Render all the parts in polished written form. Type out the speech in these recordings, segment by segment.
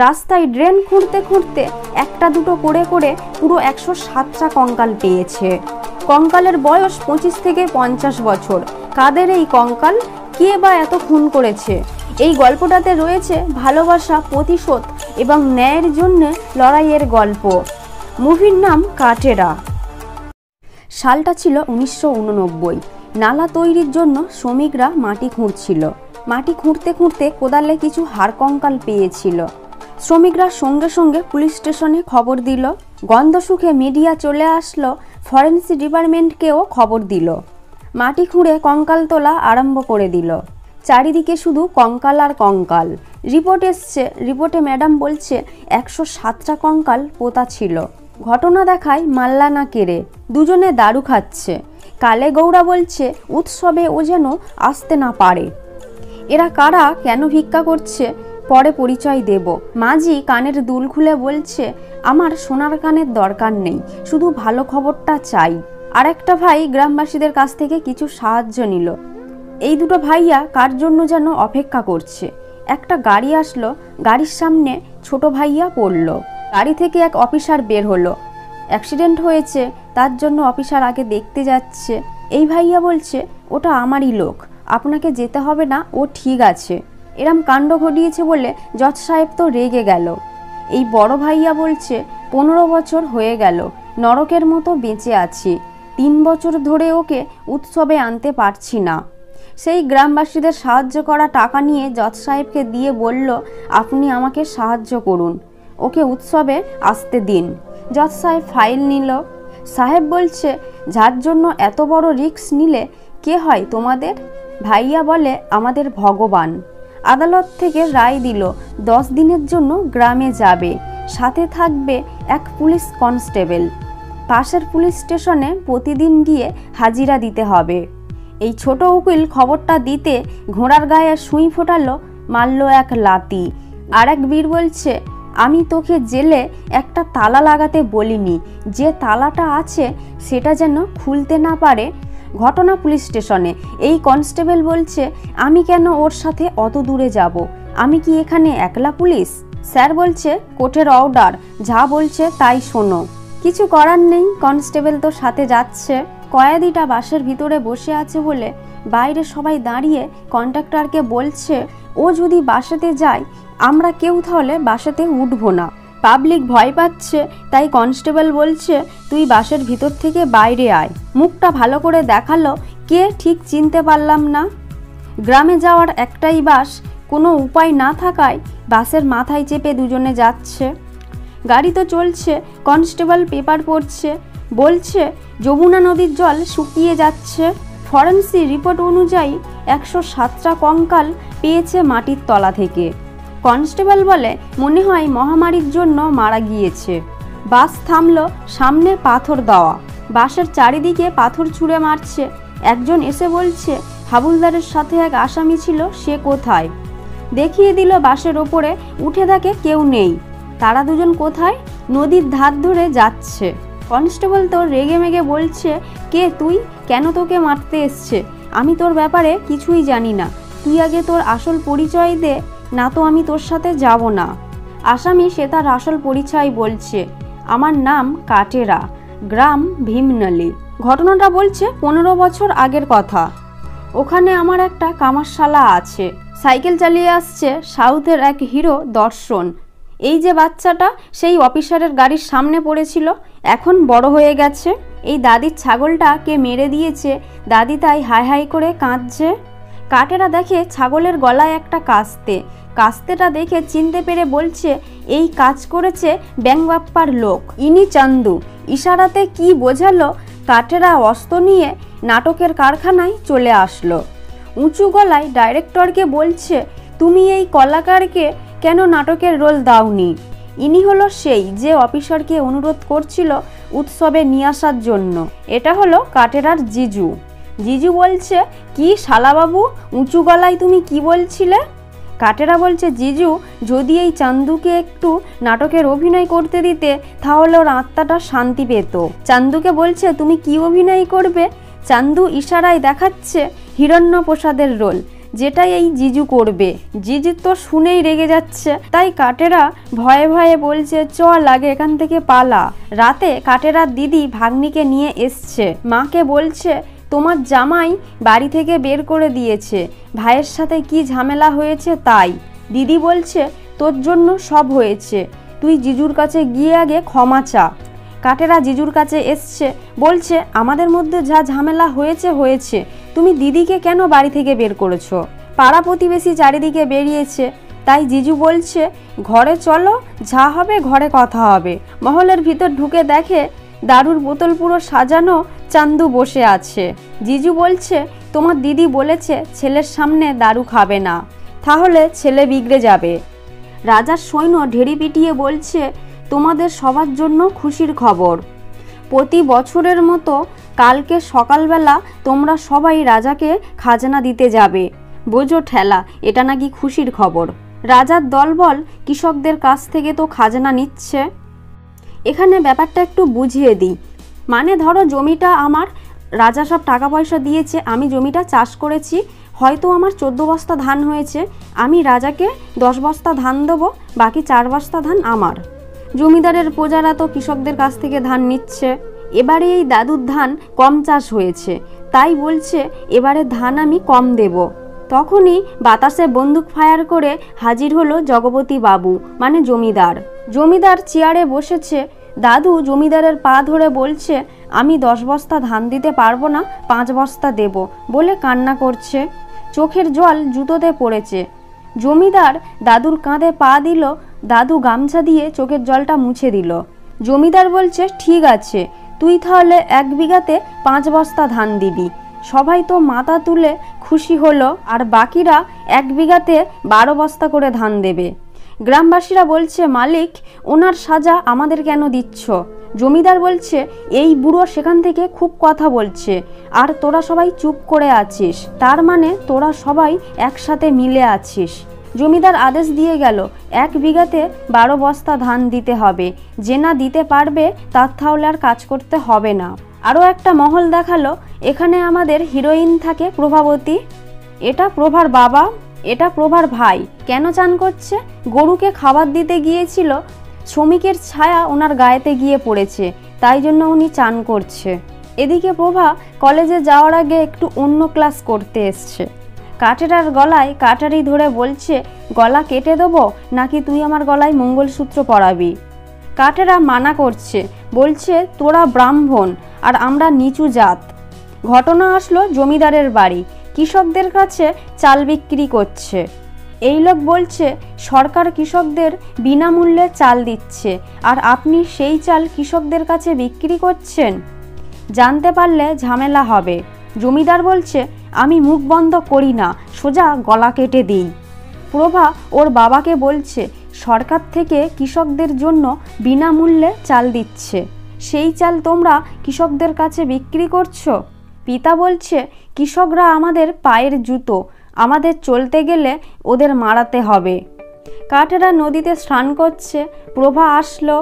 রাস্তায় ড্রেন খুঁড়তে খুঁড়তে একটা দুটো করে করে পুরো 107টা কঙ্কাল পেয়েছে। কঙ্কালের বয়স 25 থেকে 50 বছর। কাদের এই কঙ্কাল? কে বা এত খুন করেছে? এই গল্পটাতে রয়েছে ভালোবাসা, প্রতিশোধ এবং ন্যায়ের জন্য লড়াইয়ের গল্প। মুভির নাম কাটেরা। সালটা ছিল 1989। নালা তৈরির জন্য শ্রমিকরা মাটি খুঁড়ছিল। মাটি খুঁড়তে খুঁড়তে কোদালে কিছু হাড় কঙ্কাল পেয়েছিল। শ্রমিকরা সঙ্গে সঙ্গে পুলিশ স্টেশনে খবর দিল। গন্ধ শুকে মিডিয়া চলে আসলো, ফরেন্সিক ডিপার্টমেন্টকেও খবর দিল। মাটি খুঁড়ে কঙ্কাল তোলা আরম্ভ করে দিল। চারিদিকে শুধু কঙ্কাল আর কঙ্কাল। রিপোর্ট এসছে, রিপোর্টে ম্যাডাম বলছে 107টা কঙ্কাল পোতা ছিল। ঘটনা দেখায় মাল্লানা কেড়ে, দুজনে দারু খাচ্ছে। কালে গৌড়া বলছে উৎসবে ও যেন আসতে না পারে। এরা কারা, কেন ভিক্ষা করছে, পরে পরিচয় দেব। মাঝি কানের দুল খুলে বলছে আমার সোনার কানের দরকার নেই, শুধু ভালো খবরটা চাই। আর একটা ভাই গ্রামবাসীদের কাছ থেকে কিছু সাহায্য নিল। এই দুটো ভাইয়া কার জন্য যেন অপেক্ষা করছে। একটা গাড়ি আসলো, গাড়ির সামনে ছোট ভাইয়া পড়ল। গাড়ি থেকে এক অফিসার বের হলো। অ্যাক্সিডেন্ট হয়েছে, তার জন্য অফিসার আগে দেখতে যাচ্ছে। এই ভাইয়া বলছে ওটা আমারই লোক, আপনাকে যেতে হবে না, ও ঠিক আছে। এরম কাণ্ড ঘটিয়েছে বলে জজ সাহেব তো রেগে গেল। এই বড় ভাইয়া বলছে 15 বছর হয়ে গেল, নরকের মতো বেঁচে আছি। 3 বছর ধরে ওকে উৎসবে আনতে পারছি না। সেই গ্রামবাসীদের সাহায্য করা টাকা নিয়ে জজ সাহেবকে দিয়ে বলল আপনি আমাকে সাহায্য করুন, ওকে উৎসবে আসতে দিন। জজ সাহেব ফাইল নিল। সাহেব বলছে যার জন্য এত বড় রিস্ক নিলে কে হয় তোমাদের? ভাইয়া বলে আমাদের ভগবান। আদালত থেকে রায় দিল 10 দিনের জন্য গ্রামে যাবে, সাথে থাকবে এক পুলিশ কনস্টেবল। পাশের পুলিশ স্টেশনে প্রতিদিন গিয়ে হাজিরা দিতে হবে। এই ছোট উকিল খবরটা দিতে ঘোড়ার গায়ে সুই ফোটালো, মারল এক লাতি। আর এক বীর বলছে আমি তোকে জেলে একটা তালা লাগাতে বলিনি, যে তালাটা আছে সেটা যেন খুলতে না পারে। ঘটনা পুলিশ স্টেশনে। এই কনস্টেবল বলছে আমি কেন ওর সাথে অত দূরে যাব, আমি কি এখানে একলা পুলিশ? স্যার বলছে কোর্টের অর্ডার, যা বলছে তাই শোনো। কিছু করার নেই, কনস্টেবল তো সাথে যাচ্ছে। কয়েদিটা বাসের ভিতরে বসে আছে বলে বাইরে সবাই দাঁড়িয়ে কন্ডাক্টরকে বলছে ও যদি বাসেতে যায় আমরা কেউ তাহলে বাসেতে উঠবো না। পাবলিক ভয় পাচ্ছে, তাই কনস্টেবল বলছে তুই বাসের ভিতর থেকে বাইরে আয়। মুখটা ভালো করে দেখালো, কে ঠিক চিনতে পারলাম না। গ্রামে যাওয়ার একটাই বাস, কোনো উপায় না থাকায় বাসের মাথায় চেপে দুজনে যাচ্ছে। গাড়ি তো চলছে, কনস্টেবল পেপার পড়ছে, বলছে যমুনা নদীর জল শুকিয়ে যাচ্ছে। ফরেন্সিক রিপোর্ট অনুযায়ী 107টা কঙ্কাল পেয়েছে মাটির তলা থেকে। কনস্টেবল বলে মনে হয় মহামারীর জন্য মারা গিয়েছে। বাস থামলো, সামনে পাথর দেওয়া। বাসের চারিদিকে পাথর ছুঁড়ে মারছে। একজন এসে বলছে হাবুলদারের সাথে এক আসামি ছিল, সে কোথায়? দেখিয়ে দিল বাসের ওপরে, উঠে দেখে কেউ নেই। তারা দুজন কোথায়? নদীর ধার ধরে যাচ্ছে। কনস্টেবল তো রেগে মেগে বলছে কে তুই, কেন তোকে মারতে এসছে? আমি তোর ব্যাপারে কিছুই জানি না, তুই আগে তোর আসল পরিচয় দে, না তো আমি তোর সাথে যাব না। আসামি সে তার আসল পরিচয় বলছে, আমার নাম কাটেরা, গ্রাম ভীমনলি। ঘটনাটা বলছে 15 বছর আগের কথা। ওখানে আমার একটা কামারশালা আছে। সাইকেল চালিয়ে আসছে সাউথের এক হিরো দর্শন। এই যে বাচ্চাটা সেই অফিসারের গাড়ির সামনে পড়েছিল, এখন বড় হয়ে গেছে। এই দাদির ছাগলটা কে মেরে দিয়েছে, দাদি তাই হাই হাই করে কাঁদছে। কাটেরা দেখে ছাগলের গলায় একটা কাস্তে। কাস্তেটা দেখে চিনতে পেরে বলছে এই কাজ করেছে ব্যাংবাপ্পার লোক, ইনি চান্দু। ইশারাতে কি বোঝালো, কাটেরা অস্ত্র নিয়ে নাটকের কারখানায় চলে আসলো। উঁচু গলায় ডাইরেক্টরকে বলছে তুমি এই কলাকারকে কেন নাটকের রোল দাওনি? ইনি হলো সেই যে অফিসারকে অনুরোধ করছিল উৎসবে নিয়ে আসার জন্য। এটা হলো কাটেরার জিজু। জিজু বলছে কি শালাবাবু, উঁচু গলায় তুমি কি বলছিলে? কাটেরা বলছে জিজু যদি এই চান্দুকে একটু নাটকের অভিনয় করতে দিতে তাহলে ওর আত্মাটা শান্তি পেত। চান্দুকে বলছে তুমি কি অভিনয় করবে? চান্দু ইশারায় দেখাচ্ছে হিরণ্যপ্রসাদের রোল। যেটাই এই জিজু করবে। জিজু তো শুনেই রেগে যাচ্ছে, তাই কাটেরা ভয়ে ভয়ে বলছে চল আগে এখান থেকে পালা। রাতে কাটেরার দিদি ভাগ্নিকে নিয়ে এসছে, মাকে বলছে তোমার জামাই বাড়ি থেকে বের করে দিয়েছে, ভাইয়ের সাথে কি ঝামেলা হয়েছে তাই। দিদি বলছে তোর জন্য সব হয়েছে, তুই জিজুর কাছে গিয়ে আগে ক্ষমা চা। কাটেরা জিজুর কাছে এসছে, বলছে আমাদের মধ্যে যা ঝামেলা হয়েছে হয়েছে, তুমি দিদিকে কেন বাড়ি থেকে বের করেছো? পাড়া প্রতিবেশী চারিদিকে বেরিয়েছে, তাই জিজু বলছে ঘরে চলো, যা হবে ঘরে কথা হবে। মহলের ভিতর ঢুকে দেখে দারুর বোতল পুরো সাজানো, চান্দু বসে আছে। জিজু বলছে তোমার দিদি বলেছে ছেলের সামনে দারু খাবে না, তাহলে ছেলে বিগড়ে যাবে। রাজার সৈন্য ঢেড়ি পিটিয়ে বলছে তোমাদের সবার জন্য খুশির খবর, প্রতি বছরের মতো কালকে সকালবেলা তোমরা সবাই রাজাকে খাজনা দিতে যাবে। বোঝো ঠেলা, এটা নাকি খুশির খবর। রাজার দলবল কৃষকদের কাছ থেকে তো খাজনা নিচ্ছে। এখানে ব্যাপারটা একটু বুঝিয়ে দিই। মানে ধরো জমিটা আমার, রাজা সব টাকা পয়সা দিয়েছে, আমি জমিটা চাষ করেছি, হয়তো আমার 14 বস্তা ধান হয়েছে, আমি রাজাকে 10 বস্তা ধান দেবো, বাকি 4 বস্তা ধান আমার। জমিদারের প্রজারা তো কৃষকদের কাছ থেকে ধান নিচ্ছে। এবারে এই দাদুর ধান কম চাষ হয়েছে, তাই বলছে এবারে ধান আমি কম দেব। তখনই বাতাসে বন্দুক ফায়ার করে হাজির হলো জগপতি বাবু, মানে জমিদার। জমিদার চেয়ারে বসেছে, দাদু জমিদারের পা ধরে বলছে আমি 10 বস্তা ধান দিতে পারবো না, 5 বস্তা দেব বলে কান্না করছে, চোখের জল জুতোতে পড়েছে। জমিদার দাদুর কাঁধে পা দিল, দাদু গামছা দিয়ে চোখের জলটা মুছে দিল। জমিদার বলছে ঠিক আছে, তুই তাহলে 1 বিঘাতে 5 বস্তা ধান দিবি। সবাই তো মাথা তুলে খুশি হলো, আর বাকিরা 1 বিঘাতে 12 বস্তা করে ধান দেবে। গ্রামবাসীরা বলছে মালিক, ওনার সাজা আমাদের কেন দিচ্ছ? জমিদার বলছে এই বুড়ো সেখান থেকে খুব কথা বলছে, আর তোরা সবাই চুপ করে আছিস, তার মানে তোরা সবাই একসাথে মিলে আছিস। জমিদার আদেশ দিয়ে গেল 1 বিঘাতে 12 বস্তা ধান দিতে হবে, যে না দিতে পারবে তার তাহলে আর কাজ করতে হবে না। আরও একটা মহল দেখালো, এখানে আমাদের হিরোইন থাকে প্রভাবতী, এটা প্রভার বাবা, এটা প্রভার ভাই। কেন চান করছে? গরুকে খাবার দিতে গিয়েছিল, শ্রমিকের ছায়া ওনার গায়েতে গিয়ে পড়েছে, তাই জন্য উনি চান করছে। এদিকে প্রভা কলেজে যাওয়ার আগে একটু অন্য ক্লাস করতে এসছে। কাটেরার গলায় কাটারি ধরে বলছে গলা কেটে দেবো নাকি তুই আমার গলায় মঙ্গলসূত্র পরাবি? কাটেরা মানা করছে, বলছে তোরা ব্রাহ্মণ আর আমরা নিচু জাত। ঘটনা আসলো জমিদারের বাড়ি, কৃষকদের কাছে চাল বিক্রি করছে। এই লোক বলছে সরকার কৃষকদের বিনামূল্যে চাল দিচ্ছে, আর আপনি সেই চাল কৃষকদের কাছে বিক্রি করছেন, জানতে পারলে ঝামেলা হবে। জমিদার বলছে আমি মুখ বন্ধ করি না, সোজা গলা কেটে দিই। প্রভা ওর বাবাকে বলছে সরকার থেকে কৃষকদের জন্য বিনামূল্যে চাল দিচ্ছে, সেই চাল তোমরা কৃষকদের কাছে বিক্রি করছো। পিতা বলছে কৃষকরা আমাদের পায়ের জুতো, আমাদের চলতে গেলে ওদের মারাতে হবে। কাটেরা নদীতে স্নান করছে, প্রভা আসলো,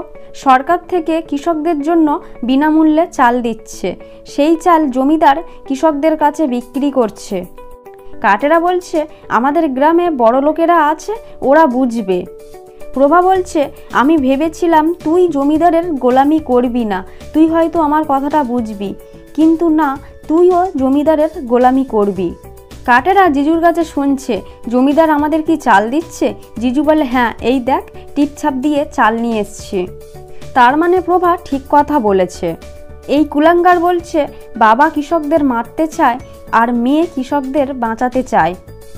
সরকার থেকে কৃষকদের জন্য বিনামূল্যে চাল দিচ্ছে, সেই চাল জমিদার কৃষকদের কাছে বিক্রি করছে। কাটেরা বলছে আমাদের গ্রামে বড় লোকেরা আছে, ওরা বুঝবে। প্রভা বলছে আমি ভেবেছিলাম তুই জমিদারের গোলামি করবি না, তুই হয়তো আমার কথাটা বুঝবি, কিন্তু না, তুইও জমিদারের গোলামি করবি। কাটেরা জিজুর কাছে শুনছে জমিদার আমাদের কি চাল দিচ্ছে। জিজু বলে হ্যাঁ, এই দেখ টিপছাপ দিয়ে চাল নিয়ে এসছি। তার মানে প্রভা ঠিক কথা বলেছে। এই কুলাঙ্গার বলছে বাবা কৃষকদের মারতে চায় আর মেয়ে কৃষকদের বাঁচাতে চায়।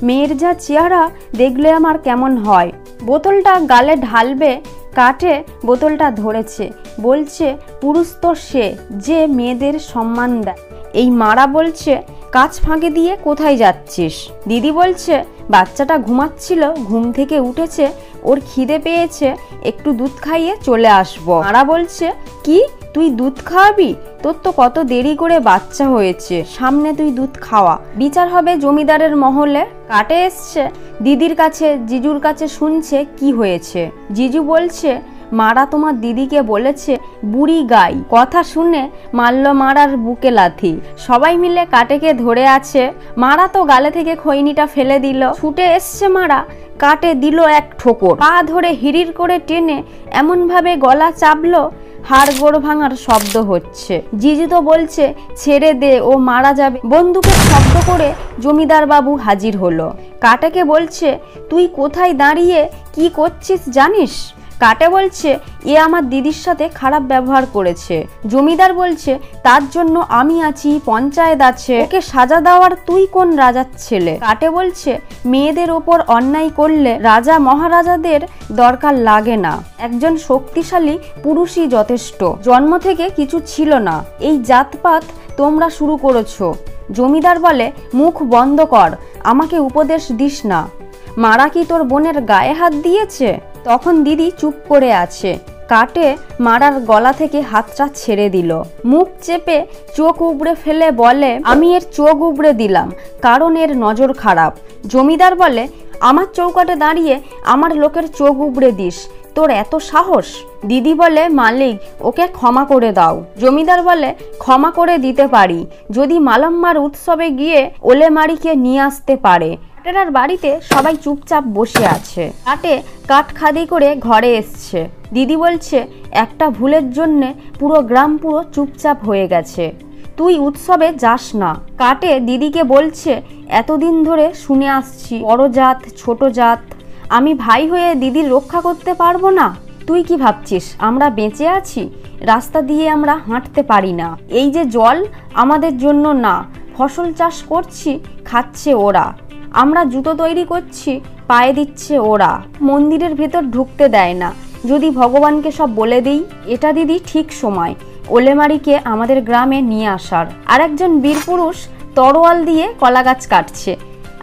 মেয়ের যা চেহারা দেখলে আমার কেমন হয়। বোতলটা গালে ঢালবে, কাটে বোতলটা ধরেছে, বলছে পুরুষ তো সে যে মেয়েদের সম্মান দেয়। এই মারা বলছে কাজ ফাঁকি দিয়ে কোথায় যাচ্ছিস? দিদি বলছে বাচ্চাটা ঘুমাচ্ছিল, ঘুম থেকে উঠেছে, ওর খিদে পেয়েছে, একটু দুধ খাইয়ে চলে আসবো। মারা বলছে কি তুই দুধ খাওয়াবি? তোর তো কত দেরি করে বাচ্চা হয়েছে, সামনে তুই দুধ খাওয়া। বিচার হবে জমিদারের মহলে। কাটে এসছে দিদির কাছে, জিজুর কাছে শুনছে কি হয়েছে। জিজু বলছে মারা তোমার দিদিকে বলেছে বুড়ি গাই। কথা শুনে মারল মারার বুকে লাথি। সবাই মিলে কাটেকে ধরে আছে। মারা তো গালে থেকে খৈনিটা ফেলে দিল। ছুটে এসছে মারা, কাটে দিল এক ঠোকর। পা ধরে হিড়ির করে টেনে এমনভাবে গলা চাপলো হাড় গোড় ভাঙার শব্দ হচ্ছে। জিজু তো বলছে ছেড়ে দে, ও মারা যাবে। বন্দুকের শব্দ করে জমিদার বাবু হাজির হলো। কাটেকে বলছে তুই কোথায় দাঁড়িয়ে কি করছিস জানিস? কাটে বলছে এ আমার দিদির সাথে খারাপ ব্যবহার করেছে। জমিদার বলছে তার জন্য আমি আছি, পঞ্চায়েত আছে, ওকে সাজা দেওয়ার তুই কোন রাজার ছেলে? কাটে বলছে মেয়েদের ওপর অন্যায় করলে রাজা মহারাজাদের দরকার লাগে না, একজন শক্তিশালী পুরুষই যথেষ্ট। জন্ম থেকে কিছু ছিল না, এই জাতপাত তোমরা শুরু করেছো। জমিদার বলে মুখ বন্ধ কর, আমাকে উপদেশ দিস না। মারা কি তোর বোনের গায়ে হাত দিয়েছে? তখন দিদি চুপ করে আছে। কাটে মারার গলা থেকে হাতটা ছেড়ে দিল। মুখ চেপে চোখ উবড়ে ফেলে বলে আমি এর চোখ উবড়ে দিলাম, কারণ এর নজর খারাপ। জমিদার বলে আমার চৌকাটে দাঁড়িয়ে আমার লোকের চোখ উবড়ে দিস, তোর এত সাহস? দিদি বলে মালিক ওকে ক্ষমা করে দাও। জমিদার বলে ক্ষমা করে দিতে পারি যদি মালাম্মার উৎসবে গিয়ে ওলেমারিকে নিয়ে আসতে পারে। কাটেরার বাড়িতে সবাই চুপচাপ বসে আছে। কাটে কাঠ খাদি করে ঘরে এসছে। দিদি বলছে একটা ভুলের জন্যে পুরো গ্রাম পুরো চুপচাপ হয়ে গেছে, তুই উৎসবে যাস না। কাটে দিদিকে বলছে এতদিন ধরে শুনে আসছি বড় জাত ছোট জাত, আমি ভাই হয়ে দিদির রক্ষা করতে পারবো না? তুই কি ভাবছিস আমরা বেঁচে আছি? রাস্তা দিয়ে আমরা হাঁটতে পারি না। এই যে জল আমাদের জন্য না, ফসল চাষ করছি খাচ্ছে ওরা, আমরা জুতো তৈরি করছি পায়ে দিচ্ছে ওরা, মন্দিরের ভেতর ঢুকতে দেয় না। যদি ভগবানকে সব বলে দিই, এটা দিদি ঠিক সময় ওলেমারিকে আমাদের গ্রামে নিয়ে আসার। আরেকজন বীরপুরুষ তরোয়াল দিয়ে কলা গাছ কাটছে।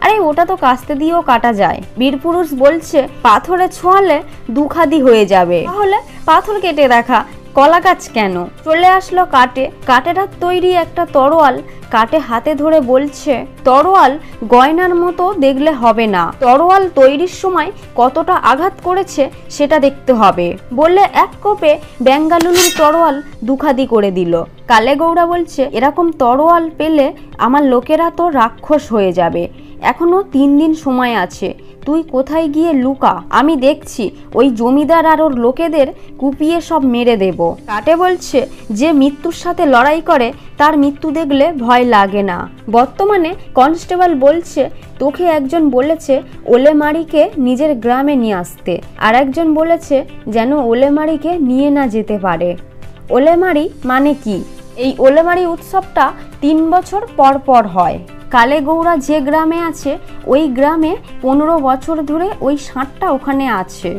আরে ওটা তো কাস্তে দিয়েও কাটা যায়। বীরপুরুষ বলছে পাথরে ছোঁয়ালে দুখাদি হয়ে যাবে, তাহলে পাথর কেটে রাখা, কলা গাছ কেন? চলে আসলো কাটে। কাটেরার তৈরি একটা তরোয়াল কাটে হাতে ধরে বলছে তরোয়াল গয়নার মতো দেখলে হবে না, তরোয়াল তৈরির সময় কতটা আঘাত করেছে সেটা দেখতে হবে। বললে এক কোপে বেঙ্গালুরুর তরোয়াল দুখাদি করে দিল। কালে গৌড়া বলছে এরকম তরোয়াল পেলে আমার লোকেরা তো রাক্ষস হয়ে যাবে, এখনো 3 দিন সময় আছে, তুই কোথায় গিয়ে লুকা, আমি দেখছি ওই জমিদার আর ওর লোকেদের কুপিয়ে সব মেরে দেব। কাটে বলছে যে মৃত্যুর সাথে লড়াই করে তার মৃত্যু দেখলে ভয় লাগে না। বর্তমানে কনস্টেবল বলছে তোকে একজন বলেছে ওলেমারিকে নিজের গ্রামে নিয়ে আসতে, আর একজন বলেছে যেন ওলেমারিকে নিয়ে না যেতে পারে। ওলেমারি মানে কি? এই ওলেমারি উৎসবটা 3 বছর পর পর হয়। কালে গৌড়া যে গ্রামে আছে ওই গ্রামে 15 বছর ধরে ওই ষাঁড়টা ওখানে আছে।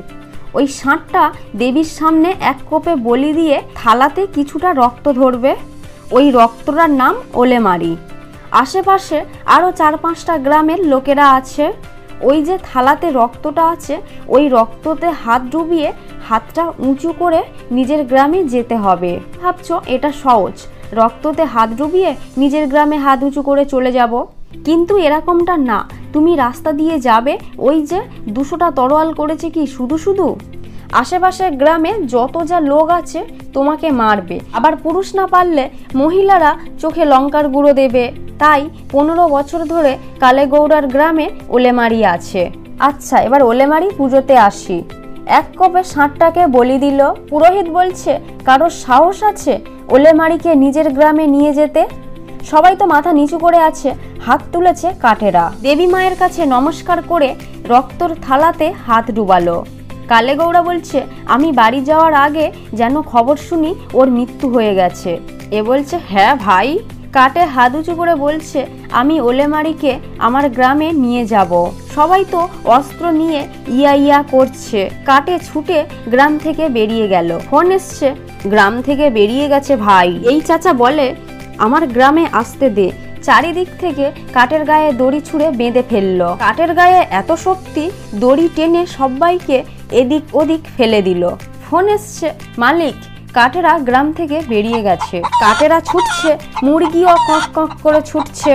ওই ষাঁড়টা দেবীর সামনে এক কোপে বলি দিয়ে থালাতে কিছুটা রক্ত ধরবে, ওই রক্তটার নাম ওলেমারি। আশেপাশে আরও 4-5টা গ্রামের লোকেরা আছে। ওই যে থালাতে রক্তটা আছে ওই রক্ততে হাত ডুবিয়ে হাতটা উঁচু করে নিজের গ্রামে যেতে হবে। ভাবছো এটা সহজ, রক্ততে হাত ডুবিয়ে নিজের গ্রামে হাত উঁচু করে চলে যাব? কিন্তু এরকমটা না, তুমি রাস্তা দিয়ে যাবে, ওই যে 200টা তরোয়াল করেছে কি শুধু শুধু, আশেপাশের গ্রামে যত যা লোক আছে তোমাকে মারবে। আবার পুরুষ না পারলে মহিলারা চোখে লঙ্কার গুঁড়ো দেবে। তাই 15 বছর ধরে কালে গৌড়ার গ্রামে ওলেমারি আছে। আচ্ছা এবার ওলেমারি পুজোতে আসি। এক কোপে ষাঁড়টাকে বলি দিল। পুরোহিত বলছে কারোর সাহস আছে ওলেমারিকে নিজের গ্রামে নিয়ে যেতে? সবাই তো মাথা নিচু করে আছে, হাত তুলেছে কাটেরা। দেবী মায়ের কাছে নমস্কার করে রক্তর থালাতে হাত ডুবালো। কালে গৌড়া বলছে আমি বাড়ি যাওয়ার আগে যেন খবর শুনি ওর মৃত্যু হয়ে গেছে। এ বলছে হ্যাঁ ভাই। কাটে হাত উঁচু করে বলছে আমি ওলেমারিকে আমার গ্রামে নিয়ে যাব। সবাই তো অস্ত্র নিয়ে ইয়া ইয়া করছে। কাটে ছুটে গ্রাম থেকে বেরিয়ে গেল। ফোন এসছে, গ্রাম থেকে বেরিয়ে গেছে ভাই। এই চাচা বলে আমার গ্রামে আসতে দে। চারিদিক থেকে কাঠের গায়ে দড়ি ছুঁড়ে বেঁধে ফেললো। কাঠের গায়ে এত শক্তি, দড়ি টেনে সবাইকে এদিক ওদিক ফেলে দিল। ফোন এসছে মালিক কাঠেরা গ্রাম থেকে বেরিয়ে গেছে। কাঠেরা ছুটছে, মুরগিও কক কক করে ছুটছে।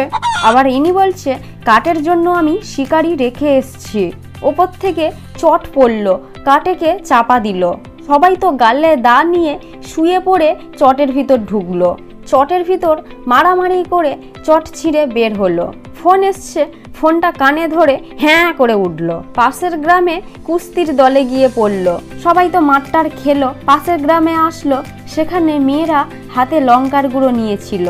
আবার ইনি বলছে কাঠের জন্য আমি শিকারি রেখে এসছি। ওপর থেকে চট পড়লো, কাঠেকে চাপা দিল। সবাই তো গালে দা নিয়ে শুয়ে পড়ে চটের ভিতর ঢুকলো। চটের ভিতর মারামারি করে চট ছিঁড়ে বের হলো। ফোন এসছে, ফোনটা কানে ধরে হ্যাঁ করে উঠল। পাশের গ্রামে কুস্তির দলে গিয়ে পড়লো। সবাই তো মাঠটার খেলো। পাশের গ্রামে আসলো, সেখানে মেয়েরা হাতে লঙ্কার গুঁড়ো নিয়েছিল।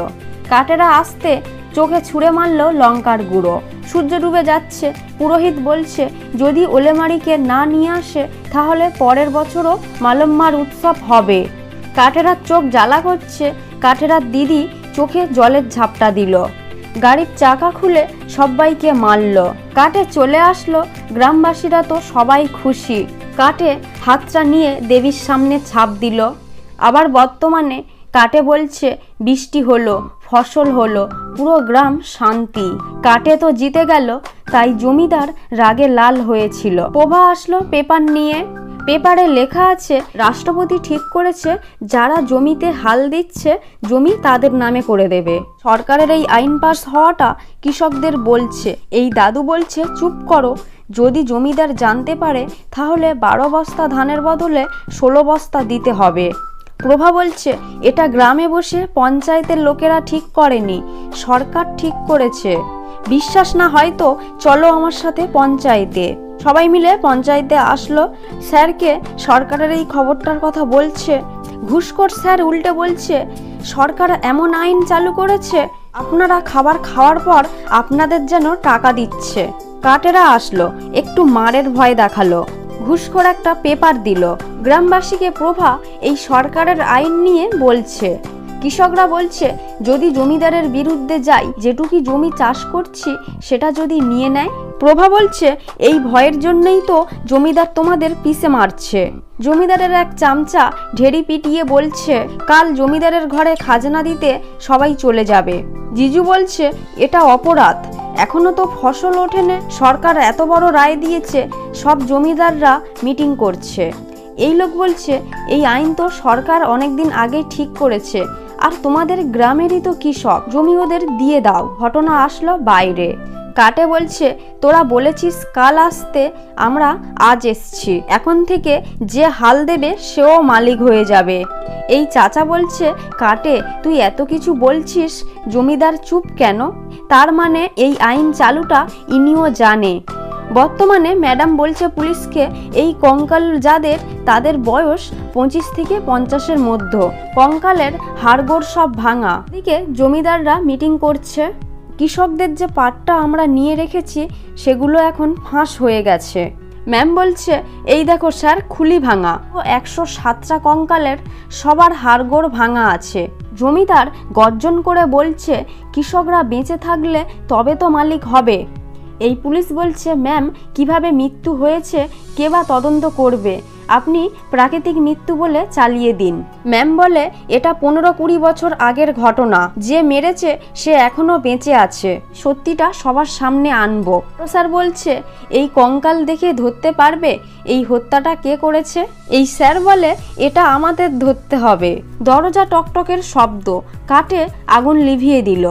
কাটেরা আসতে চোখে ছুঁড়ে মারল লঙ্কার গুঁড়ো। সূর্য ডুবে যাচ্ছে। পুরোহিত বলছে যদি ওলেমারিকে না নিয়ে আসে তাহলে পরের বছরও মালম্মার উৎসব হবে। কাটেরার চোখ জ্বালা করছে। কাটেরার দিদি চোখে জলের ঝাপটা দিল। গাড়ির চাকা খুলে সবাইকে মারল। কাটে চলে আসলো। গ্রামবাসীরা তো সবাই খুশি। কাটে হাতটা নিয়ে দেবীর সামনে ছাপ দিল। আবার বর্তমানে কাটে বলছে বৃষ্টি হলো, ফসল হলো, পুরো গ্রাম শান্তি। কাটে তো জিতে গেল, তাই জমিদার রাগে লাল হয়েছিল। প্রভা আসলো পেপার নিয়ে। পেপারে লেখা আছে রাষ্ট্রপতি ঠিক করেছে যারা জমিতে হাল দিচ্ছে জমি তাদের নামে করে দেবে। সরকারের এই আইন পাস হওয়াটা কৃষকদের বলছে। এই দাদু বলছে চুপ করো, যদি জমিদার জানতে পারে তাহলে 12 বস্তা ধানের বদলে 16 বস্তা দিতে হবে। প্রভা বলছে এটা গ্রামে বসে পঞ্চায়েতের লোকেরা ঠিক করেনি, সরকার ঠিক করেছে। বিশ্বাস না হয় তো চলো আমার সাথে পঞ্চায়েতে। সবাই মিলে পঞ্চায়েতে আসলো। স্যারকে সরকারের এই খবরটার কথা বলছে। ঘুষখোর স্যার উল্টে বলছে সরকার এমন আইন চালু করেছে আপনারা খাবার খাওয়ার পর আপনাদের যেন টাকা দিচ্ছে। কাটেরা আসলো, একটু মারের ভয় দেখালো। ঘুষখোর একটা পেপার দিল। গ্রামবাসীকে প্রভা এই সরকারের আইন নিয়ে বলছে। কৃষকরা বলছে যদি জমিদারের বিরুদ্ধে যাই, যেটুকু জমি চাষ করছি সেটা যদি নিয়ে নেয়। প্রভা বলছে এই ভয়ের জন্যই তো জমিদার তোমাদের পিছে মারছে। জমিদারের এক চামচা ঢেড়ি পিটিয়ে বলছে কাল জমিদারের ঘরে খাজনা দিতে সবাই চলে যাবে। জিজু বলছে এটা অপরাধ, এখনো তো ফসল ওঠেনি, সরকার এত বড় রায় দিয়েছে, সব জমিদাররা মিটিং করছে। এই লোক বলছে এই আইন তো সরকার অনেকদিন আগেই ঠিক করেছে, আর তোমাদের গ্রামেরই তো কৃষক, জমি ওদের দিয়ে দাও। ঘটনা আসলো বাইরে। কাটে বলছে তোরা বলেছিস কাল আসতে, আমরা আজ এসছি। এখন থেকে যে হাল দেবে সেও মালিক হয়ে যাবে। এই চাচা বলছে কাটে তুই এত কিছু বলছিস, জমিদার চুপ কেন? তার মানে এই আইন চালুটা ইনিও জানে। বর্তমানে ম্যাডাম বলছে পুলিশকে এই কঙ্কাল যাদের তাদের বয়স 25 থেকে 50-এর মধ্যে। কঙ্কালের হাড়গোড় সব ভাঙা। এদিকে জমিদাররা মিটিং করছে। কৃষকদের যে পাটটা আমরা নিয়ে রেখেছি সেগুলো এখন ফাঁস হয়ে গেছে। ম্যাম বলছে এই দেখো স্যার খুলি ভাঙা। 107টা কঙ্কালের সবার হাড়গোড় ভাঙা আছে। জমিদার গর্জন করে বলছে কৃষকরা বেঁচে থাকলে তবে তো মালিক হবে। এই পুলিশ বলছে ম্যাম কিভাবে মৃত্যু হয়েছে কে বা তদন্ত করবে, আপনি প্রাকৃতিক মৃত্যু বলে চালিয়ে দিন। ম্যাম বলে এটা 15-20 বছর আগের ঘটনা, যে মেরেছে সে এখনো বেঁচে আছে, সত্যিটা সবার সামনে আনবো। স্যার বলছে এই কঙ্কাল দেখে ধরতে পারবে এই হত্যাটা কে করেছে? এই স্যার বলে এটা আমাদের ধরতে হবে। দরজা টকটকের শব্দ। কাটে আগুন লিভিয়ে দিল।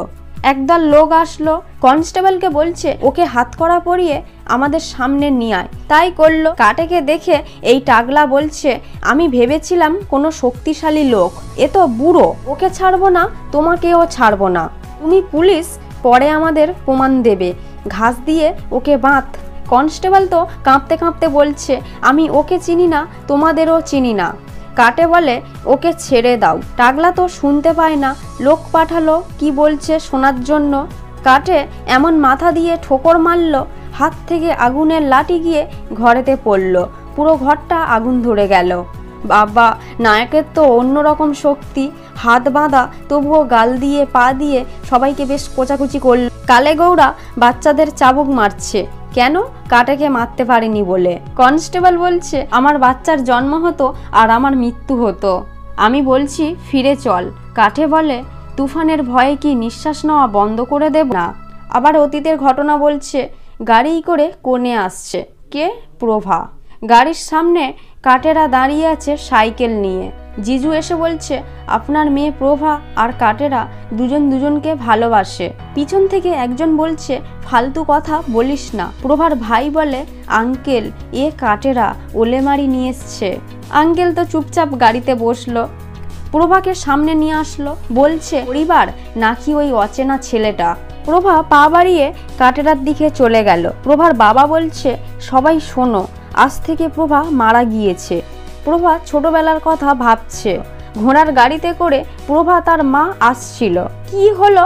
একদল লোক আসলো। কনস্টেবলকে বলছে ওকে হাতকড়া পরিয়ে আমাদের সামনে নিয়ে আয়। তাই করলো। কাটেকে দেখে এই টাগলা বলছে আমি ভেবেছিলাম কোনো শক্তিশালী লোক, এ তো বুড়ো, ওকে ছাড়বো না, তোমাকেও ছাড়বো না। তুমি পুলিশ, পরে আমাদের প্রমাণ দেবে, ঘাস দিয়ে ওকে বাঁধ। কনস্টেবল তো কাঁপতে কাঁপতে বলছে আমি ওকে চিনি না, তোমাদেরও চিনি না। কাটে বলে ওকে ছেড়ে দাও। টাগলা তো শুনতে পায় না, লোক পাঠালো কি বলছে শোনার জন্য। কাটে এমন মাথা দিয়ে ঠোকর মারল, হাত থেকে আগুনের লাঠি গিয়ে ঘরেতে পড়ল। পুরো ঘরটা আগুন ধরে গেল। বাবা, নায়কের তো অন্যরকম শক্তি, হাত বাঁধা তবুও গাল দিয়ে পা দিয়ে সবাইকে বেশ কোচাকুচি করল। কালে গৌড়া বাচ্চাদের চাবুক মারছে, কেন? কাটেকে মারতে পারেনি বলে। কনস্টেবল বলছে আমার বাচ্চার জন্ম হতো আর আমার মৃত্যু হতো, আমি বলছি ফিরে চল। কাঠে বলে তুফানের ভয়ে কি নিঃশ্বাস নেওয়া বন্ধ করে দেব না? আবার অতীতের ঘটনা বলছে গাড়ি করে কোণে আসছে। কে? প্রভা। গাড়ির সামনে কাটেরা দাঁড়িয়ে আছে সাইকেল নিয়ে। জিজু এসে বলছে আপনার মেয়ে প্রভা আর কাটেরা দুজন দুজনকে ভালোবাসে। পিছন থেকে একজন বলছে ফালতু কথা বলিস না। প্রভার ভাই বলে আঙ্কেল এ কাটেরা ওলেমারি নিয়ে এসছে। আঙ্কেল তো চুপচাপ গাড়িতে বসলো, প্রভাকে সামনে নিয়ে আসলো, বলছে পরিবার নাকি ওই অচেনা ছেলেটা। প্রভা পা বাড়িয়ে কাটেরার দিকে চলে গেল। প্রভার বাবা বলছে সবাই শোনো, আজ থেকে প্রভা মারা গিয়েছে। প্রভা ছোটবেলার কথা ভাবছে। ঘোড়ার গাড়িতে করে প্রভা তার মা আসছিল। কি হলো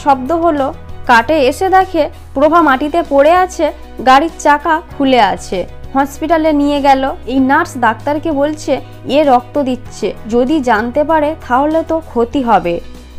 শব্দ হলো। কাটে এসে দেখে প্রভা মাটিতে পড়ে আছে, গাড়ির চাকা খুলে আছে। হসপিটালে নিয়ে গেল। এই নার্স ডাক্তারকে বলছে এ রক্ত দিচ্ছে, যদি জানতে পারে তাহলে তো ক্ষতি হবে।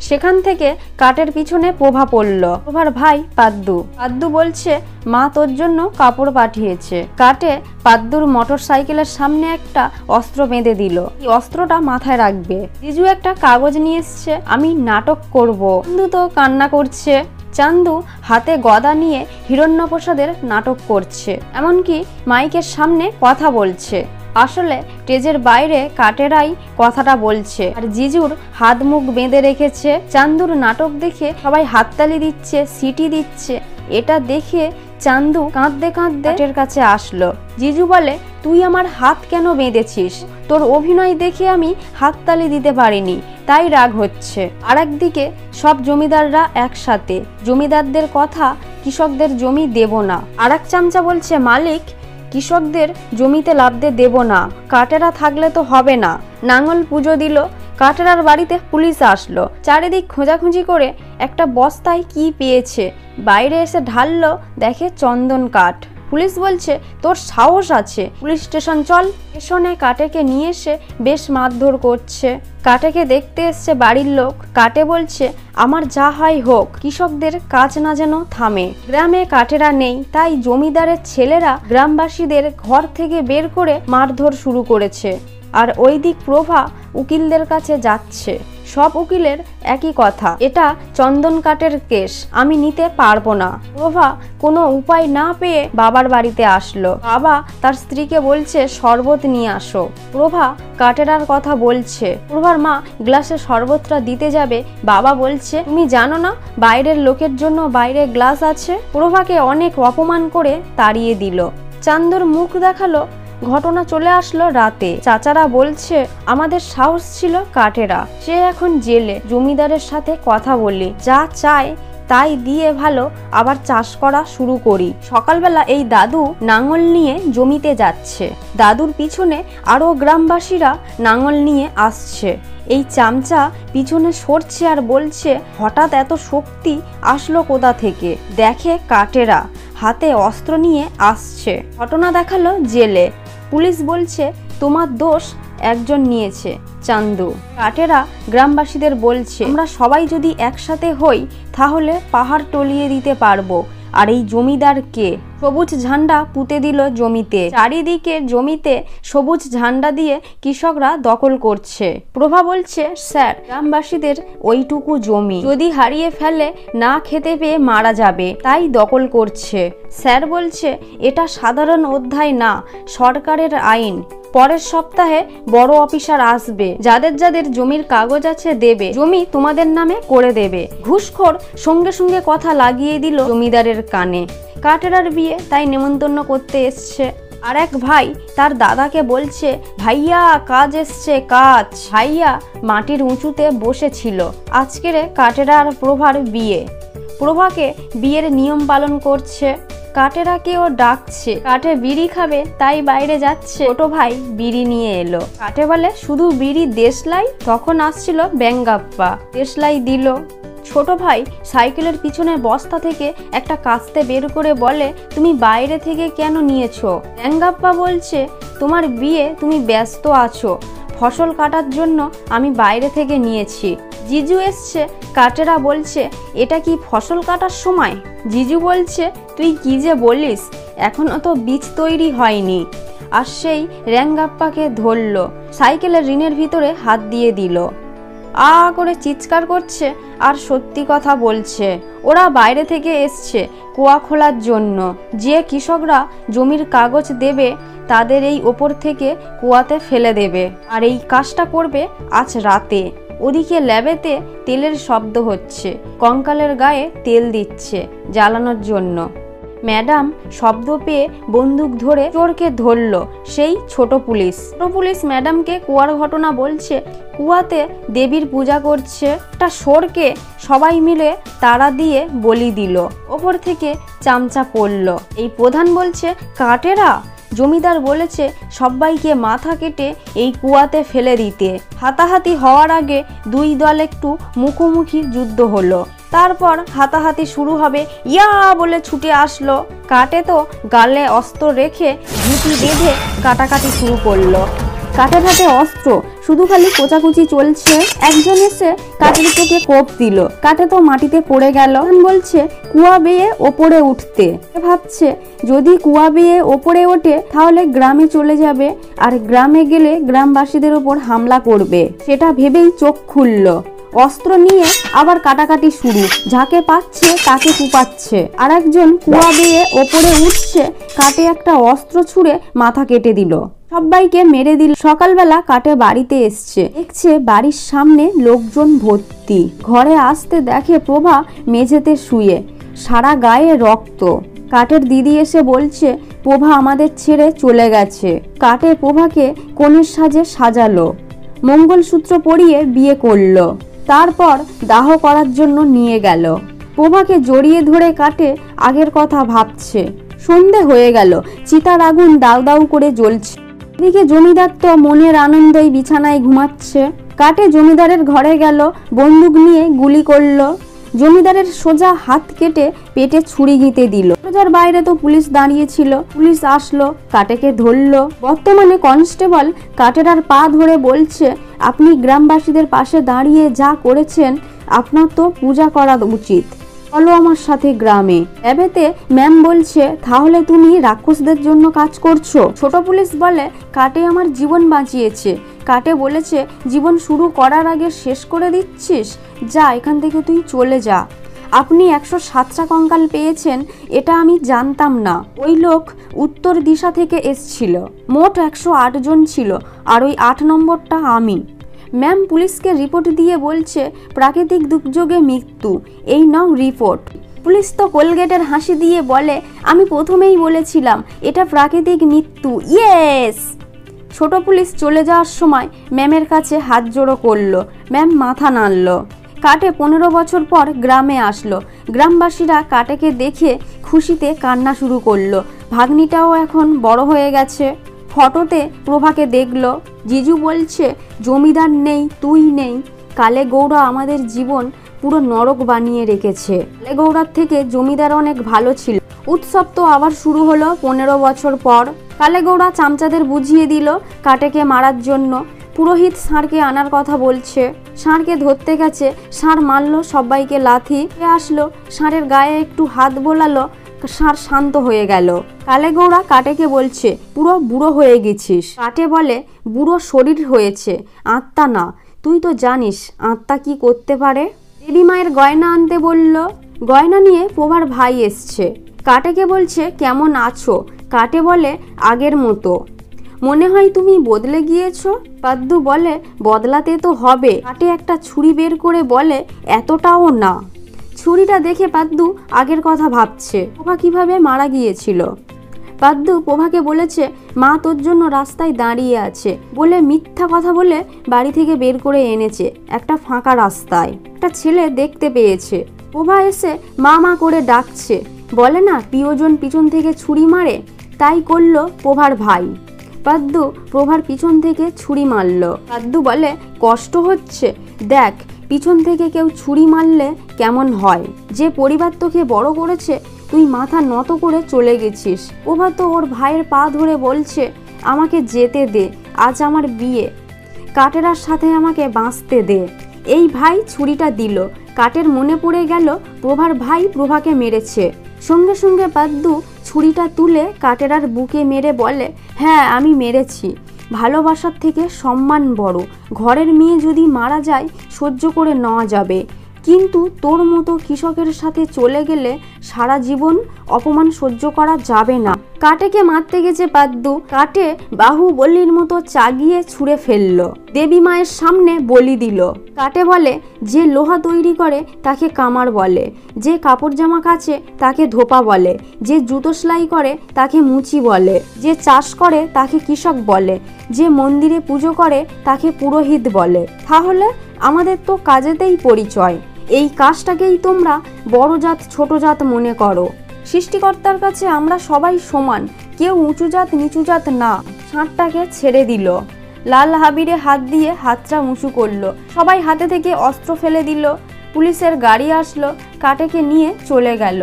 সেখান থেকে কাটের পিছনে প্রভা পড়ল। প্রভার ভাই পাদ্দু বলছে মা তোর জন্য কাপড় পাঠিয়েছে। কাটে পাদ্দুর মোটর সাইকেলের সামনে একটা অস্ত্র বেঁধে দিল, এই অস্ত্রটা মাথায় রাখবে। জিজু একটা কাগজ নিয়ে এসছে, আমি নাটক করব। চান্দু তো কান্না করছে। চান্দু হাতে গদা নিয়ে হিরণ্যপ্রসাদের নাটক করছে, এমনকি মাইকের সামনে কথা বলছে। আসলে স্টেজের বাইরে কাটেরাই কথাটা বলছে, আর জিজুর হাত মুখ বেঁধে রেখেছে। চান্দুর নাটক দেখে সবাই হাততালি দিচ্ছে, সিটি দিচ্ছে। এটা দেখে চান্দু কাঁদতে কাঁদতে কাটের কাছে আসলো। জিজু বলে তুই আমার হাত কেন বেঁধেছিস? তোর অভিনয় দেখে আমি হাততালি দিতে পারিনি, তাই রাগ হচ্ছে। আর একদিকে সব জমিদাররা একসাথে, জমিদারদের কথা কৃষকদের জমি দেব না। আর এক চামচা বলছে মালিক কৃষকদের জমিতে লাভতে দেব না, কাটেরা থাকলে তো হবে না। নাঙল পুজো দিল। কাটেরার বাড়িতে পুলিশ আসলো। চারিদিক খোঁজাখুঁজি করে একটা বস্তায় কি পেয়েছে বাইরে এসে ঢাললো, দেখে চন্দন কাঠ। পুলিশ বলছে তোর সাহস আছে, পুলিশ স্টেশন চল। স্টেশনে কাটেকে নিয়ে এসে বেশ মারধর করছে। কাটেকে দেখতে এসছে বাড়ির লোক। কাটে বলছে আমার যা হয় হোক, কৃষকদের কাজ না যেন থামে। গ্রামে কাটেরা নেই, তাই জমিদারের ছেলেরা গ্রামবাসীদের ঘর থেকে বের করে মারধর শুরু করেছে। আর ওই দিক প্রভা উকিলদের কাছে যাচ্ছে। সব উকিলের একই কথা, এটা চন্দন কাঠের কেস, আমি নিতে পারবো না। প্রভা কোনো উপায় না পেয়ে বাবার বাড়িতে আসলো। বাবা তার স্ত্রীকে বলছে শরবত নিয়ে আসো। প্রভা কাটেরার কথা বলছে। প্রভার মা গ্লাসে শরবতটা দিতে যাবে, বাবা বলছে তুমি জানো না বাইরের লোকের জন্য বাইরে গ্লাস আছে। প্রভাকে অনেক অপমান করে তাড়িয়ে দিল। চান্দুর মুখ দেখালো। ঘটনা চলে আসলো রাতে। চাচারা বলছে আমাদের সাহস ছিল কাটেরা, সে এখন জেলে। জমিদারের সাথে কথা বলি, যা চায় তাই দিয়ে ভালো, আবার চাষ করা শুরু করি। সকালবেলা এই দাদু নাঙল নিয়ে জমিতে যাচ্ছে। দাদুর পিছনে আরো গ্রামবাসীরা নাঙল নিয়ে আসছে। এই চামচা পিছনে সরছে আর বলছে হঠাৎ এত শক্তি আসলো কোথা থেকে? দেখে কাটেরা হাতে অস্ত্র নিয়ে আসছে। ঘটনা দেখালো জেলে। পুলিশ বলছে তোমার দোষ একজন নিয়েছে, চান্দু। কাটেরা গ্রামবাসীদের বলছে আমরা সবাই যদি একসাথে হই তাহলে পাহাড় টলিয়ে দিতে পারবো। আর এই জমিদার কে? সবুজ ঝান্ডা পুঁতে দিল জমিতে। চারিদিকে জমিতে সবুজ ঝান্ডা দিয়ে কৃষকরা দখল করছে। প্রভা বলছে স্যার গ্রামবাসীদের ওইটুকু জমি যদি হারিয়ে ফেলে না খেতে পেয়ে মারা যাবে, তাই দখল করছে। স্যার বলছে এটা সাধারণ অধ্যায় না, সরকারের আইন। পরের সপ্তাহে বড় অফিসার আসবে, যাদের যাদের জমির কাগজ আছে দেবে, জমি তোমাদের নামে করে দেবে। ঘুষখোর সঙ্গে সঙ্গে কথা লাগিয়ে দিল জমিদারের কানে। কাটেরার বিয়ে, তাই নেমন্তন্ন করতে এসছে। আর এক ভাই তার দাদাকে বলছে ভাইয়া কাজ এসছে কাজ। ভাইয়া মাটির উঁচুতে বসেছিল। আজকের কাটেরা আর প্রভার বিয়ে। প্রভাকে বিয়ের নিয়ম পালন করছে। কাটেরাকেও ডাকছে। কাটে বিড়ি খাবে তাই বাইরে যাচ্ছে। ছোট ভাই বিড়ি নিয়ে এলো। কাটে বলে শুধু বিড়ি দেশলাই। তখন আসছিল ব্যাঙ্গাপ্পা, দেশলাই দিল। ছোট ভাই সাইকেলের পিছনের বস্তা থেকে একটা কাস্তে বের করে বলে তুমি বাইরে থেকে কেন নিয়েছো? ব্যাঙ্গাপ্পা বলছে তোমার বিয়ে, তুমি ব্যস্ত আছো, ফসল কাটার জন্য আমি বাইরে থেকে নিয়েছি। জিজু এসছে। কাটেরা বলছে এটা কি ফসল কাটার সময়? জিজু বলছে তুই কি যে বলিস, এখনো তো বীজ তৈরি হয়নি। আর সেই র্যাঙ্গাপ্পাকে ধরল, সাইকেলের ঋণের ভিতরে হাত দিয়ে দিল। আ করে চিৎকার করছে আর সত্যি কথা বলছে। ওরা বাইরে থেকে এসছে কুয়া খোলার জন্য। যে কৃষকরা জমির কাগজ দেবে তাদের এই ওপর থেকে কুয়াতে ফেলে দেবে, আর এই কাজটা করবে আজ রাতে। ওদিকে ল্যাবেতে তেলের শব্দ হচ্ছে, কঙ্কালের গায়ে তেল দিচ্ছে জ্বালানোর জন্য। ম্যাডাম শব্দ পেয়ে বন্দুক ধরে চোরকে ধরল সেই ছোট পুলিশ ম্যাডামকে কুয়ার ঘটনা বলছে। কুয়াতে দেবীর পূজা করছে, একটা শোরকে সবাই মিলে তাড়া দিয়ে বলি দিল। ওপর থেকে চামচা পড়ল। এই প্রধান বলছে কাটেরা। জমিদার বলেছে সবাইকে মাথা কেটে এই কুয়াতে ফেলে দিতে। হাতাহাতি হওয়ার আগে দুই দল একটু মুখোমুখি যুদ্ধ হলো। তারপর হাতাহাতি শুরু হবে। ইয়া বলে ছুটে আসলো। কাটে তো গালে অস্ত্র রেখে ঘুঁটি বেঁধে কাটাকাটি শুরু করলো। কাটের হাতে অস্ত্র, শুধু খালি কোচাকুচি চলছে। একজন এসে কাটের চোখে কোপ দিল। কাটে তো মাটিতে পড়ে গেল। বলছে কুয়া বেয়ে ওপরে উঠতে। ভাবছে যদি কুয়া বেয়ে ওপরে ওঠে তাহলে গ্রামে চলে যাবে, আর গ্রামে গেলে গ্রামবাসীদের ওপর হামলা করবে। সেটা ভেবেই চোখ খুলল। অস্ত্র নিয়ে আবার কাটাকাটি শুরু। যাকে পাচ্ছে তাকে কুপাচ্ছে। আর একজন কুয়া বেয়ে ওপরে উঠছে। কাটে একটা অস্ত্র ছুঁড়ে মাথা কেটে দিল, সবাইকে মেরে দিল। সকালবেলা কাটে বাড়িতে এসছে, দেখছে বাড়ির সামনে লোকজন ভর্তি। ঘরে আসতে দেখে প্রভা মেঝেতে শুয়ে, সারা গায়ে রক্ত। কাটের দিদি এসে বলছে প্রভা আমাদের ছেড়ে চলে গেছে। কাটে প্রভাকে কনের সাজে সাজালো, মঙ্গলসূত্র পরিয়ে বিয়ে করলো। তারপর দাহ করার জন্য নিয়ে গেল। প্রভাকে জড়িয়ে ধরে কাটে আগের কথা ভাবছে। সন্ধে হয়ে গেল, চিতার আগুন দাউ দাউ করে জ্বলছে। এদিকে জমিদার তো মনের আনন্দেই বিছানায় ঘুমাচ্ছে। কাটে জমিদারের ঘরে গেল, বন্দুক নিয়ে গুলি করলো। জমিদারের সোজা হাত কেটে পেটে ছুরি গিঁতে দিল। দরজার বাইরে তো পুলিশ দাঁড়িয়েছিল। পুলিশ আসলো, কাটেকে ধরলো। বর্তমানে কনস্টেবল কাটের আর পা ধরে বলছে আপনি গ্রামবাসীদের পাশে দাঁড়িয়ে যা করেছেন আপনার তো পূজা করা উচিত। চলো আমার সাথে গ্রামে। এবেতে ম্যাম বলছে তাহলে তুমি রাক্ষসদের জন্য কাজ করছো। ছোট পুলিশ বলে কাটে আমার জীবন বাঁচিয়েছে। কাটে বলেছে জীবন শুরু করার আগে শেষ করে দিচ্ছিস, যা এখান থেকে তুই চলে যা। আপনি 107টা কঙ্কাল পেয়েছেন এটা আমি জানতাম না। ওই লোক উত্তর দিশা থেকে এসছিল। মোট 108 জন ছিল, আর ওই 8 নম্বরটা আমি। ম্যাম পুলিশকে রিপোর্ট দিয়ে বলছে প্রাকৃতিক দুর্যোগে মৃত্যু, এই নাও রিপোর্ট। পুলিশ তো কোলগেটের হাসি দিয়ে বলে আমি প্রথমেই বলেছিলাম এটা প্রাকৃতিক মৃত্যু, ইয়েস। ছোট পুলিশ চলে যাওয়ার সময় ম্যামের কাছে হাত জোড়ো করলো। ম্যাম মাথা নাড়ল। কাটে 15 বছর পর গ্রামে আসলো। গ্রামবাসীরা কাটেকে দেখে খুশিতে কান্না শুরু করলো। ভাগ্নিটাও এখন বড় হয়ে গেছে। ফটোতে প্রভাকে দেখলো। জিজু বলছে জমিদার নেই, তুই নেই, কালে গৌড়া আমাদের জীবন পুরো নরক বানিয়ে রেখেছে। কালে গৌড়ার থেকে জমিদার অনেক ভালো ছিল। উৎসব তো আবার শুরু হলো 15 বছর পর। কালে গৌড়া চামচাদের বুঝিয়ে দিল কাটেকে মারার জন্য। পুরোহিত ষাঁড়কে আনার কথা বলছে। ষাঁড়কে ধরতে গেছে, ষাঁড় মারলো সবাইকে লাথি। আসলো, ষাঁড়ের গায়ে একটু হাত বোলালো, ষাঁড় শান্ত হয়ে গেল। কালে গৌড়া কাটেকে বলছে পুরো বুড়ো হয়ে গেছিস। কাটে বলে বুড়ো শরীর হয়েছে, আত্মা না। তুই তো জানিস আত্মা কি করতে পারে। দেবী মায়ের গয়না আনতে বলল। গয়না নিয়ে প্রভার ভাই এসছে। কাটেকে বলছে কেমন আছো। কাটে বলে আগের মতো। মনে হয় তুমি বদলে গিয়েছো। পাদ্দু বলে বদলাতে তো হবে। কাটে একটা ছুরি বের করে বলে এতটাও না। ছুরিটা দেখে পাদ্দু আগের কথা ভাবছে, প্রভা কিভাবে মারা গিয়েছিল। পাদ্দু প্রভাকে বলেছে মা তোর জন্য রাস্তায় দাঁড়িয়ে আছে বলে মিথ্যা কথা বলে বাড়ি থেকে বের করে এনেছে একটা ফাঁকা রাস্তায়। একটা ছেলে দেখতে পেয়েছে। প্রভা এসে মা মা করে ডাকছে। বলে না প্রিয়জন পিছন থেকে ছুরি মারে, তাই করলো প্রভার ভাই। পাদ্দু প্রভার পিছন থেকে ছুরি মারল। পাদ্দু বলে কষ্ট হচ্ছে, দেখ পিছন থেকে কেউ ছুরি মারলে কেমন হয়। যে পরিবার তোকে বড় করেছে তুই মাথা নত করে চলে গেছিস। প্রভা তো ওর ভাইয়ের পা ধরে বলছে আমাকে যেতে দে, আজ আমার বিয়ে, কাটেরার সাথে আমাকে বাঁচতে দে। এই ভাই ছুরিটা দিল। কাটের মনে পড়ে গেল প্রভার ভাই প্রভাকে মেরেছে। সঙ্গে সঙ্গে পাদ্দু ছুরিটা তুলে কাটেরার বুকে মেরে বলে হ্যাঁ আমি মেরেছি, ভালোবাসার থেকে সম্মান বড়। ঘরের মেয়ে যদি মারা যায় সহ্য করে নেওয়া যাবে, কিন্তু তোর মতো কৃষকের সাথে চলে গেলে সারা জীবন অপমান সহ্য করা যাবে না। কাটেকে মারতে গেছে পাদ্দু, কাটে বাহুবলীর মতো চাগিয়ে ছুঁড়ে ফেললো, দেবী মায়ের সামনে বলি দিল। কাটে বলে, যে লোহা তৈরি করে তাকে কামার বলে, যে কাপড় জামা কাচে তাকে ধোপা বলে, যে জুতো সেলাই করে তাকে মুচি বলে, যে চাষ করে তাকে কৃষক বলে, যে মন্দিরে পুজো করে তাকে পুরোহিত বলে। তাহলে আমাদের তো কাজেতেই পরিচয়। এই কাজটাকেই তোমরা বড় জাত ছোট জাত মনে করো। সৃষ্টিকর্তার কাছে আমরা সবাই সমান, কেউ উঁচু জাত নিচু জাত না। ষাঁড়টাকে ছেড়ে দিল, লাল হাবিরে হাত দিয়ে হাতটা উঁচু করলো, সবাই হাতে থেকে অস্ত্র ফেলে দিল। পুলিশের গাড়ি আসলো, কাটেকে নিয়ে চলে গেল।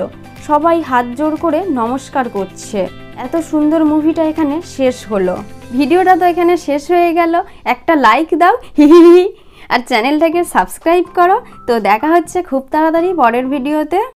সবাই হাত জোড় করে নমস্কার করছে। এত সুন্দর মুভিটা এখানে শেষ হলো। ভিডিওটা তো এখানে শেষ হয়ে গেল। একটা লাইক দাও, হিহিহি, আর চ্যানেলটাকে সাবস্ক্রাইব করো। তো দেখা হচ্ছে খুব তাড়াতাড়ি পরের ভিডিওতে।